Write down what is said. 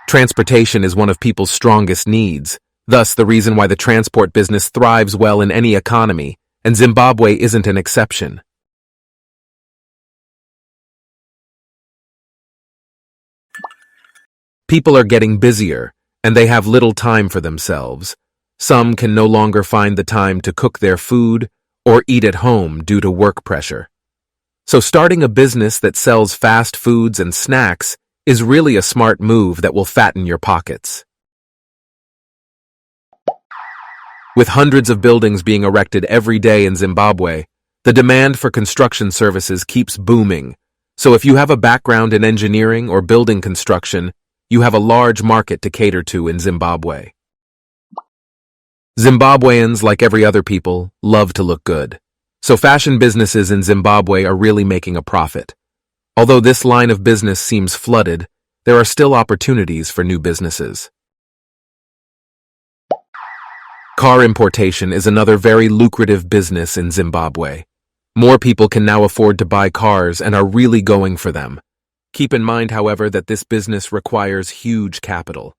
Transportation is one of people's strongest needs, thus the reason why the transport business thrives well in any economy, and Zimbabwe isn't an exception. People are getting busier, and they have little time for themselves. Some can no longer find the time to cook their food or eat at home due to work pressure. So starting a business that sells fast foods and snacks is really a smart move that will fatten your pockets. With hundreds of buildings being erected every day in Zimbabwe, the demand for construction services keeps booming. So if you have a background in engineering or building construction, you have a large market to cater to in Zimbabwe. Zimbabweans, like every other people, love to look good. So fashion businesses in Zimbabwe are really making a profit. Although this line of business seems flooded, there are still opportunities for new businesses. Car importation is another very lucrative business in Zimbabwe. More people can now afford to buy cars and are really going for them. Keep in mind, however, that this business requires huge capital.